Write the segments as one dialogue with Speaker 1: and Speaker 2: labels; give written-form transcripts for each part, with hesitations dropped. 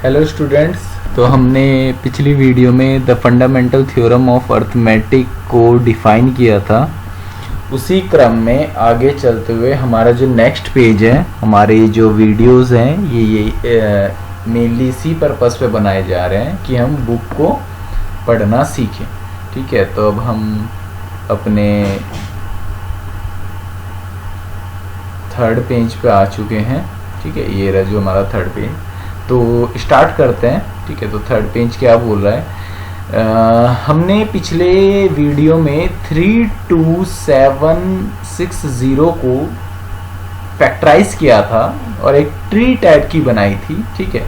Speaker 1: Hello students. तो हमने पिछली वीडियो में the fundamental theorem of arithmetic को डिफाइन किया था। उसी क्रम में आगे चलते हुए हमारा जो नेक्स्ट पेज है, हमारे जो वीडियोस हैं ये मेनली इसी पर्पस पे बनाए जा रहे हैं कि हम बुक को पढ़ना सीखें। ठीक है, तो अब हम अपने थर्ड पेज पे आ चुके हैं। ठीक है, ये रहा जो हमारा थर्ड पेज। तो स्टार्ट करते हैं। ठीक है, तो थर्ड पेज क्या बोल रहा है, हमने पिछले वीडियो में 32760 को फैक्टराइज किया था और एक ट्री टाइप की बनाई थी। ठीक है,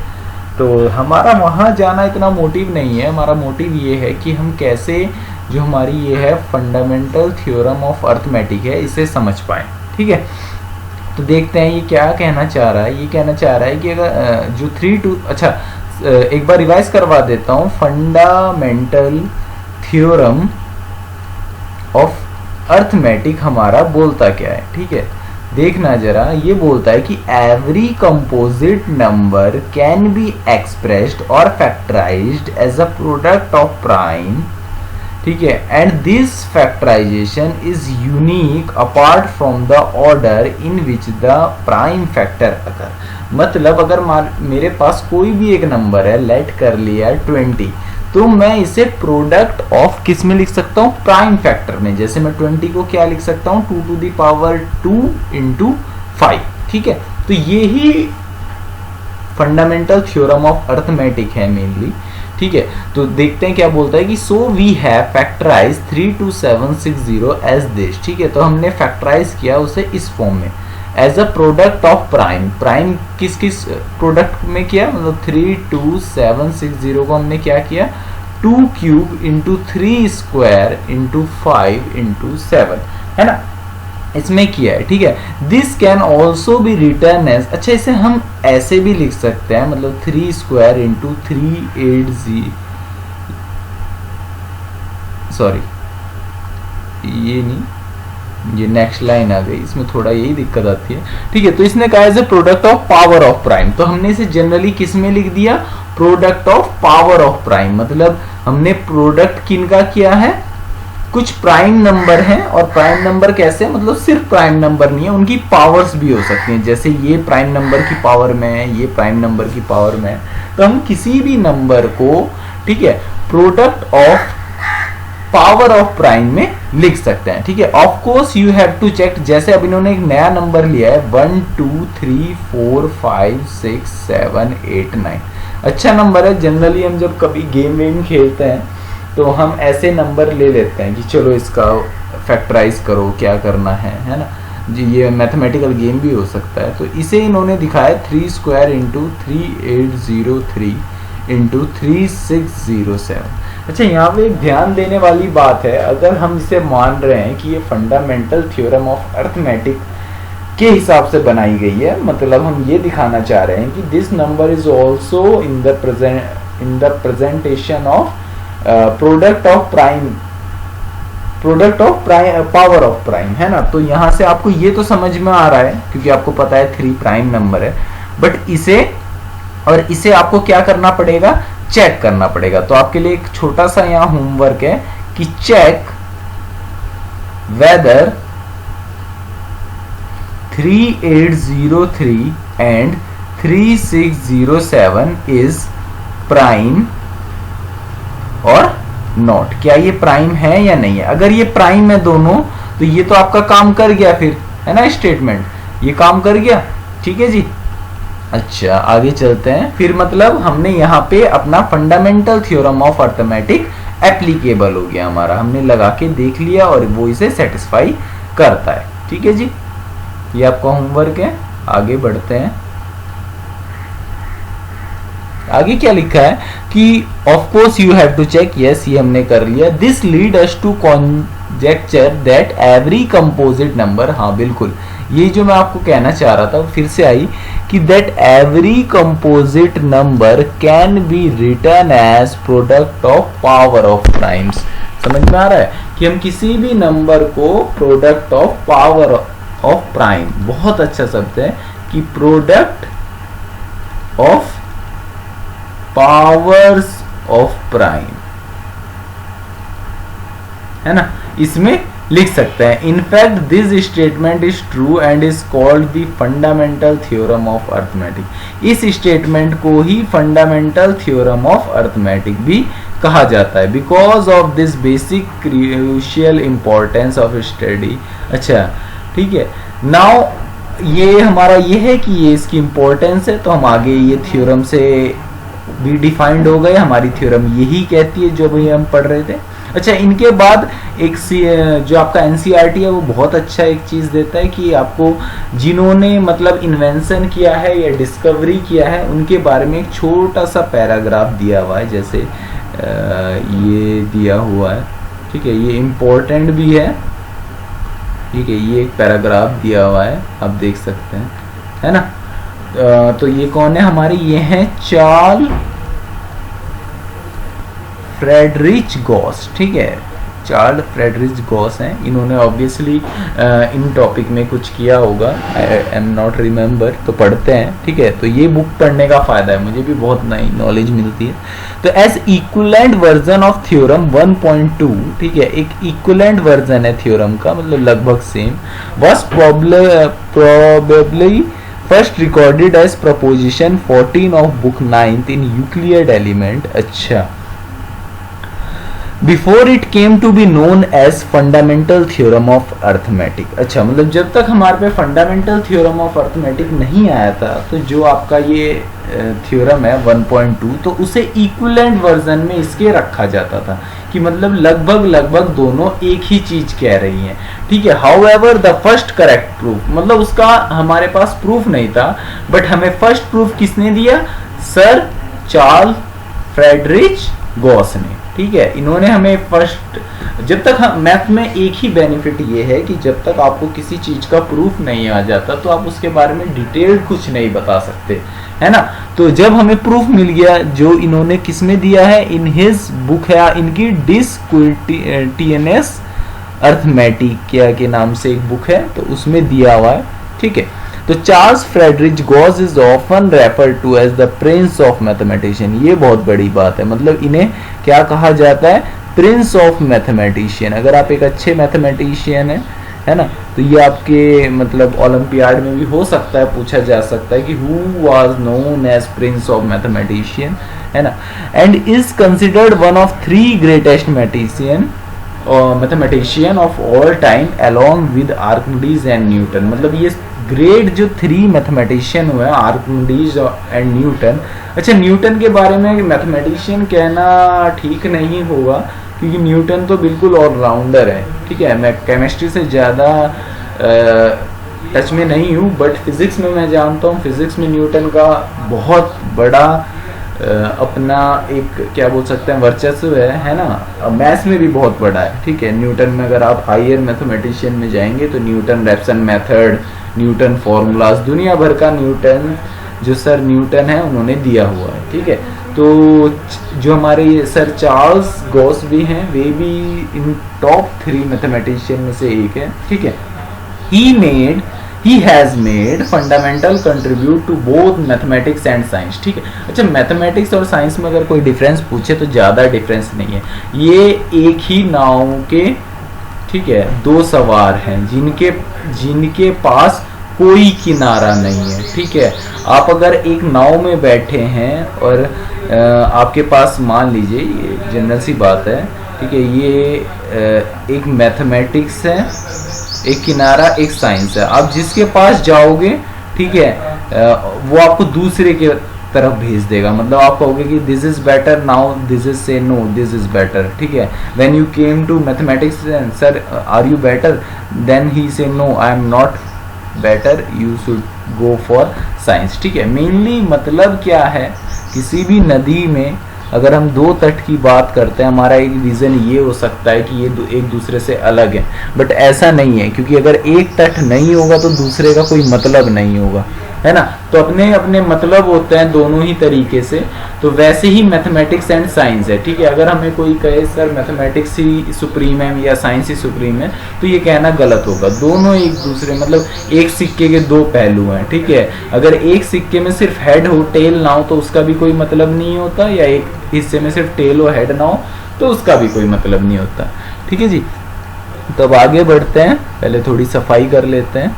Speaker 1: तो हमारा वहाँ जाना इतना मोटिव नहीं है। हमारा मोटिव ये है कि हम कैसे जो हमारी ये है फंडामेंटल थ्योरम ऑफ अर्थमेटिक है इसे समझ पाएँ। ठीक है, तो देखते हैं ये क्या कहना चाह रहा है। ये कहना चाह रहा है कि अगर जो एक बार रिवाइज करवा देता हूँ। फंडामेंटल थ्योरम ऑफ अर्थमेटिक हमारा बोलता क्या है। ठीक है, देखना जरा। ये बोलता है कि every composite number can be expressed or factorized as a product of prime. ठीक है, and this factorization is unique apart from the order in which the prime factor occur. मतलब अगर मेरे पास कोई भी एक नंबर है, लेट कर लिया 20, तो मैं इसे प्रोडक्ट ऑफ किस में लिख सकता हूँ, प्राइम फैक्टर में। जैसे मैं 20 को क्या लिख सकता हूँ, 2 to the power 2 into 5। ठीक है, तो ये ही फंडामेंटल थ्योरम ऑफ अर्थमेटिक है मेनली। ठीक है, तो देखते हैं क्या बोलता है कि so we have factorize 32760 as this. ठीक है, तो हमने फैक्टराइज किया उसे इस फॉर्म में, as a product of prime. Prime किस किस प्रोडक्ट में किया, मतलब 32760 को हमने क्या किया, 2 cube into 3 square into 5 into 7, है ना, इसमें किया है। ठीक है, this can also be written as, अच्छा इसे हम ऐसे भी लिख सकते हैं, मतलब 3 स्क्वायर इंटू 380, सॉरी ये नहीं, ये नेक्स्ट लाइन आ गई, इसमें थोड़ा यही दिक्कत आती है। ठीक है, तो इसने कहा as a product of power of prime, तो हमने इसे जनरली किस में लिख दिया, product of power of prime. मतलब हमने प्रोडक्ट किनका किया है, कुछ प्राइम नंबर हैं, और प्राइम नंबर कैसे, मतलब सिर्फ प्राइम नंबर नहीं है, उनकी पावर्स भी हो सकती हैं। जैसे ये प्राइम नंबर की पावर में है, ये प्राइम नंबर की पावर में है, तो हम किसी भी नंबर को, ठीक है, product of power of prime में लिख सकते हैं। ठीक है, of course you have to check, जैसे अब इन्होंने एक नया नंबर लिया है 1 2 3 4 5 6 7 8 9, अच्छा नंबर है। जनरली हम जब कभी गेम वेम खेलते हैं तो हम ऐसे नंबर ले लेते हैं कि चलो इसका फैक्टराइज करो, क्या करना है ना जी, ये मैथमेटिकल गेम भी हो सकता है। तो इसे इन्होंने दिखाया 3 स्क्वायर इंटू 3803 इंटू 3607। अच्छा, यहाँ पे एक ध्यान देने वाली बात है, अगर हम इसे मान रहे हैं कि ये फंडामेंटल थ्योरम ऑफ अर्थमेटिक के हिसाब से बनाई गई है, मतलब हम ये दिखाना चाह रहे हैं कि this number is also in the presentation of product of prime, power of prime, है ना। तो यहां से आपको ये तो समझ में आ रहा है क्योंकि आपको पता है 3 प्राइम नंबर है, बट इसे आपको क्या करना पड़ेगा, चेक करना पड़ेगा। तो आपके लिए एक छोटा सा यहां होमवर्क है कि check whether 3803 and 3607 is prime और नॉट, क्या ये प्राइम है या नहीं है। अगर ये प्राइम है दोनों, तो ये तो आपका काम कर गया फिर, है ना, स्टेटमेंट ये काम कर गया। ठीक है जी, अच्छा आगे चलते हैं। फिर मतलब हमने यहाँ पे अपना fundamental theorem of arithmetic applicable हो गया हमारा, हमने लगा के देख लिया और वो इसे सेटिस्फाई करता है। ठीक है जी, ये आपका होमवर्क है। आगे बढ़ते हैं। आगे क्या लिखा है कि of course you have to check, yes ये हमने कर लिया। This lead us to conjecture that every composite number, हाँ बिल्कुल ये जो मैं आपको कहना चाह रहा था फिर से आई कि that every composite number can be written as product of power of primes. समझ में आ रहा है कि हम किसी भी नंबर को product of power of prime, बहुत अच्छा शब्द है कि product of powers of prime, है ना, इसमें लिख सकते हैं। In fact this statement is true and is called the fundamental theorem of arithmetic. इस स्टेटमेंट को ही फंडामेंटल थ्योरम ऑफ अर्थमेटिक भी कहा जाता है, because of this basic crucial importance of study. अच्छा ठीक है, नाउ ये हमारा ये है कि ये इसकी इंपॉर्टेंस है, तो हम आगे ये थ्योरम से भी डिफाइंड हो गए, हमारी थ्योरम यही कहती है जो भी हम पढ़ रहे थे। अच्छा, इनके बाद एक जो आपका एनसीईआरटी है वो बहुत अच्छा एक चीज देता है कि आपको जिन्होंने मतलब इन्वेंशन किया है या डिस्कवरी किया है उनके बारे में एक छोटा सा पैराग्राफ दिया हुआ है, जैसे ये दिया हुआ है, ठीक है, ये इम्पोर्टेंट भी है, ठीक है, ये एक पैराग्राफ दिया हुआ है, आप देख सकते हैं, है ना। तो ये कौन है हमारे, ये हैं चार्ल्स फ्रेडरिच गॉस, ठीक है, चार्ल्स फ्रेडरिच गॉस हैं। इन्होंने ऑब्वियसली इन टॉपिक में कुछ किया होगा, आई एम नॉट रिमेम्बर, तो पढ़ते हैं, ठीक है। तो ये बुक पढ़ने का फायदा है, मुझे भी बहुत नई नॉलेज मिलती है। तो as equivalent version of theorem 1.2, ठीक है, एक इक्विवेलेंट वर्जन है थ्योरम का, मतलब लगभग same, was probably first recorded as proposition 14 of book 9 in Euclid element. अच्छा, before it came to be known as fundamental theorem of arithmetic. अच्छा, मतलब जब तक हमारे पे फंडामेंटल थ्योरम ऑफ अर्थमेटिक नहीं आया था, तो जो आपका ये थ्योरम है 1.2, तो उसे इक्विवेलेंट वर्जन में इसके रखा जाता था कि मतलब लगभग दोनों एक ही चीज कह रही हैं, ठीक है। However the first correct proof, मतलब उसका हमारे पास प्रूफ नहीं था, बट हमें फर्स्ट प्रूफ किसने दिया, सर चार्ल्स फ्रेडरिच गॉस ने, ठीक है। इन्होंने हमें फर्स्ट, जब तक हम मैथ में एक ही बेनिफिट ये है कि जब तक आपको किसी चीज का प्रूफ नहीं आ जाता तो आप उसके बारे में डिटेल्ड कुछ नहीं बता सकते, है ना। तो जब हमें प्रूफ मिल गया, जो इन्होंने किसमें दिया है, इन हिज बुक है इनकी डिस्क्विटियस अर्थमेटिक के नाम से एक बुक है, तो उसमें दिया हुआ है, ठीक है। तो Charles Friedrich Gauss is often refer to as the prince of mathematician. ये बहुत बड़ी बात है, मतलब इन्हें क्या कहा जाता है, प्रिंस ऑफ मैथमेटिशियन। अगर आप एक अच्छे मैथमेटिशियन है ना, तो ये आपके मतलब ओलंपियाड में भी हो सकता है, पूछा जा सकता है कि who was known as prince of mathematician, है ना, and is considered one of 3 greatest mathematician of all time along with Archimedes and Newton. मतलब ये ग्रेट जो 3 मैथमेटिशियन हुए, आर्किमिडीज एंड न्यूटन। अच्छा, न्यूटन के बारे में मैथमेटिशियन कहना ठीक नहीं होगा, क्योंकि न्यूटन तो बिल्कुल ऑलराउंडर है, ठीक है। मैं केमिस्ट्री से ज़्यादा टच में नहीं हूँ, बट फिजिक्स में मैं जानता हूँ, फिजिक्स में न्यूटन का बहुत बड़ा अपना एक क्या बोल सकते हैं वर्चस्व है ना। मैथ्स में भी बहुत बड़ा है, ठीक है। न्यूटन में अगर आप हायर मैथमेटिशियन में जाएंगे तो Newton Raphson method, Newton formulas, दुनिया भर का न्यूटन, जो सर न्यूटन है उन्होंने दिया हुआ है, ठीक है। तो जो हमारे सर चार्ल्स गॉस भी हैं, वे भी इन टॉप 3 मैथमेटिशियन में से एक है, ठीक है। he has made fundamental contribute to both mathematics and science, ठीक है। अच्छा, मैथमेटिक्स और साइंस में अगर कोई डिफरेंस पूछे तो ज़्यादा डिफरेंस नहीं है, ये एक ही नाव के, ठीक है, 2 सवार हैं जिनके पास कोई किनारा नहीं है, ठीक है। आप अगर एक नाव में बैठे हैं और आपके पास, मान लीजिए, ये जनरल सी बात है, ठीक है, ये एक मैथमेटिक्स है, एक किनारा, एक साइंस है। आप जिसके पास जाओगे, ठीक है, वो आपको दूसरे के तरफ भेज देगा। मतलब आप कहोगे कि this is better, now this is say no this is better, ठीक है। When you came to mathematics, sir are you better, then he say no I am not better, you should go for science, ठीक है। Mainly मतलब क्या है, किसी भी नदी में अगर हम 2 तट की बात करते हैं, हमारा एक रीज़न ये हो सकता है कि ये एक दूसरे से अलग है, बट ऐसा नहीं है, क्योंकि अगर एक तट नहीं होगा तो दूसरे का कोई मतलब नहीं होगा, है ना। तो अपने अपने मतलब होते हैं दोनों ही तरीके से। तो वैसे ही मैथमेटिक्स एंड साइंस है, ठीक है। अगर हमें कोई कहे सर मैथमेटिक्स ही सुप्रीम है या साइंस ही सुप्रीम है, तो ये कहना गलत होगा। दोनों एक दूसरे मतलब एक सिक्के के दो पहलू हैं, ठीक है। अगर एक सिक्के में सिर्फ हेड हो टेल ना हो तो उसका भी कोई मतलब नहीं होता, या एक हिस्से में सिर्फ टेल हो हेड ना हो तो उसका भी कोई मतलब नहीं होता, ठीक है जी। तो अब आगे बढ़ते हैं, पहले थोड़ी सफाई कर लेते हैं।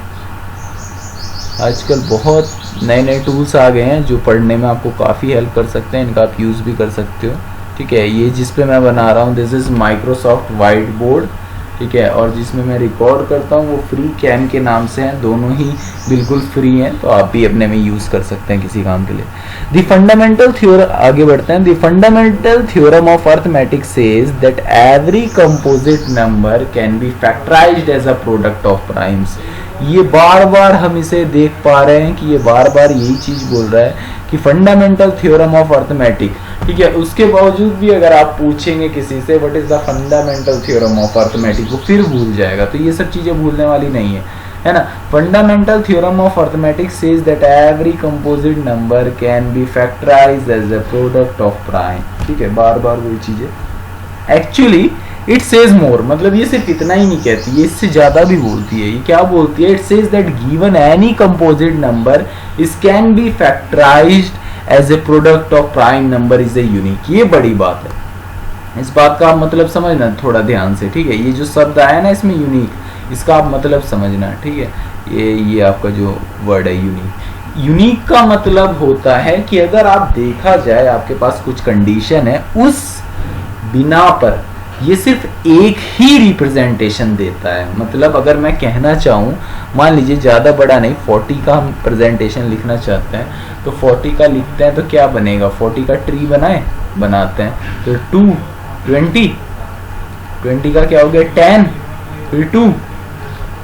Speaker 1: आजकल बहुत नए नए टूल्स आ गए हैं जो पढ़ने में आपको काफ़ी हेल्प कर सकते हैं, इनका आप यूज़ भी कर सकते हो, ठीक है। ये जिस पे मैं बना रहा हूँ this is Microsoft white board, ठीक है। और जिसमें मैं रिकॉर्ड करता हूँ वो फ्री कैम के नाम से हैं, दोनों ही बिल्कुल फ्री हैं, तो आप भी अपने में यूज़ कर सकते हैं किसी काम के लिए। द फंडामेंटल थ्योरम, आगे बढ़ते हैं। The fundamental theorem of arithmetics says that every composite number can be factorized as a product of primes. ये बार बार हम इसे देख पा रहे हैं कि ये बार बार यही चीज बोल रहा है कि फंडामेंटल थ्योरम ऑफ अर्थमेटिक, ठीक है। उसके बावजूद भी अगर आप पूछेंगे किसी से what is the fundamental theorem of arithmetic, वो फिर भूल जाएगा। तो ये सब चीजें भूलने वाली नहीं है ना। Fundamental theorem of arithmetic says that every composite number can be factorized as a product of prime, ठीक है। बार बार वही चीजें। एक्चुअली इट सेज मोर, मतलब ये सिर्फ इतना ही नहीं कहती, ये इससे ज्यादा भी बोलती है। ये क्या बोलती है? It says that given any composite number is can be factorized as a product of prime number is a unique. ये बड़ी बात है, इस बात का आप मतलब समझना थोड़ा ध्यान से, ठीक है। ये जो शब्द आया ना इसमें यूनिक, इसका आप मतलब समझना, ठीक है। ये आपका जो वर्ड है यूनिक, यूनिक का मतलब होता है कि अगर आप देखा जाए आपके पास कुछ कंडीशन है, उस बिना पर ये सिर्फ एक ही रिप्रेजेंटेशन देता है। मतलब अगर मैं कहना चाहूँ, मान लीजिए ज़्यादा बड़ा नहीं, 40 का हम प्रेजेंटेशन लिखना चाहते हैं, तो 40 का लिखते हैं तो क्या बनेगा? 40 का ट्री बनाते हैं तो 2 20, 20 का क्या हो गया 10, फिर 2,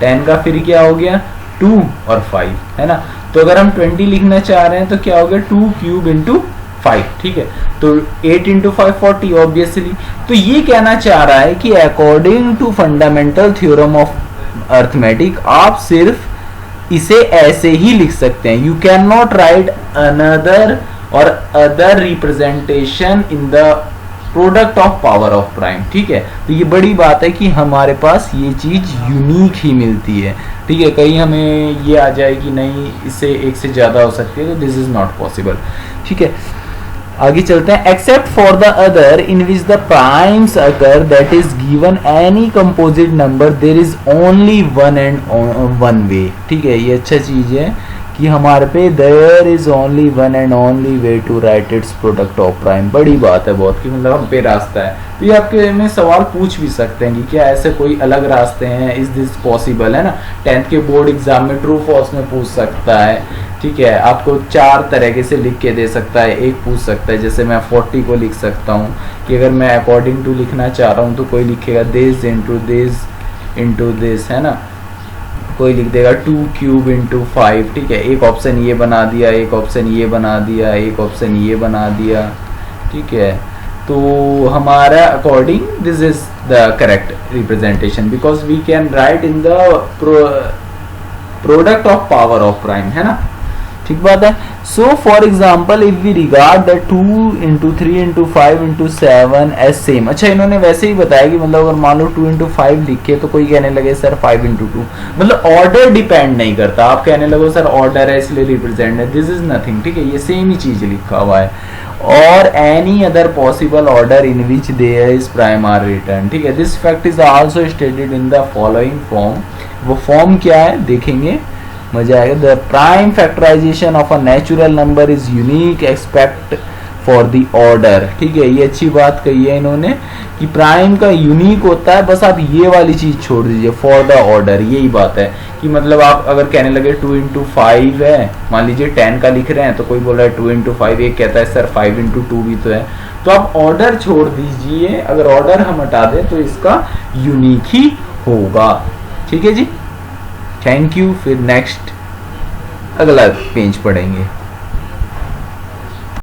Speaker 1: 10 का फिर क्या हो गया 2 और 5, है ना। तो अगर हम 20 लिखना चाह रहे हैं तो क्या हो गया 2 क्यूब इंटू 5, ठीक है। तो 8 इंटू 5 40 ऑब्वियसली। तो ये कहना चाह रहा है कि according to fundamental theorem of arithmetic आप सिर्फ इसे ऐसे ही लिख सकते हैं। You can not write another or other representation in the product of power of prime, ठीक है। तो ये बड़ी बात है कि हमारे पास ये चीज यूनिक ही मिलती है, ठीक है। कहीं हमें ये आ जाए कि नहीं इससे एक से ज्यादा हो सकती है, तो दिस इज नॉट पॉसिबल, ठीक है। आगे चलते हैं। Except for the other in which the primes occur that is given any composite number there is only one and one way, ठीक है। ये अच्छा चीज है कि हमारे पे there is only one and only way to write its product of prime. बड़ी बात है बहुत कि मतलब हम पे रास्ता है। तो ये आपके में सवाल पूछ भी सकते हैं कि क्या ऐसे कोई अलग रास्ते हैं, इज दिस पॉसिबल, है ना। 10th के बोर्ड एग्जाम में ट्रू फॉल्स में पूछ सकता है, ठीक है। आपको 4 तरीके से लिख के दे सकता है। एक पूछ सकता है जैसे मैं 40 को लिख सकता हूँ कि अगर मैं अकॉर्डिंग टू लिखना चाह रहा हूँ तो कोई लिखेगा दिस इंटू दिस, है ना। कोई लिख देगा 2 क्यूब इंटू 5, ठीक है। एक ऑप्शन ये बना दिया, एक ऑप्शन ये बना दिया, एक ऑप्शन ये बना दिया, ठीक है। तो हमारा according this is the correct representation because we can write in the product of power of prime, है ना। ठीक बात है। So for example if we regard the 2 into 3 into 5 into 7 as same. अच्छा इन्होंने वैसे ही बताया कि मतलब अगर मान लो 2 इंटू 5 लिखे तो कोई कहने लगे सर 5 इंटू 2, मतलब ऑर्डर डिपेंड नहीं करता। आप कहने लगो सर ऑर्डर है इसलिए रिप्रेजेंट है, दिस इज नथिंग, ठीक है। ये सेम ही चीज लिखा हुआ है। और any other possible order in which there is prime are written, ठीक है। This fact is also stated in the following form. वो फॉर्म क्या है देखेंगे, मजा आएगा। The prime factorization of a natural number is unique except for the order, ठीक है। ये अच्छी बात कही है इन्होंने कि प्राइम का यूनिक होता है, बस आप ये वाली चीज छोड़ दीजिए फॉर द ऑर्डर। यही बात है कि मतलब आप अगर कहने लगे 2 इंटू 5 है, मान लीजिए 10 का लिख रहे हैं तो कोई बोल रहा है 2 इंटू 5, एक कहता है सर 5 इंटू 2 भी तो है, तो आप ऑर्डर छोड़ दीजिए। अगर ऑर्डर हम हटा दें तो इसका यूनिक ही होगा, ठीक है जी। Thank you. फिर नेक्स्ट अगला पेज पढ़ेंगे।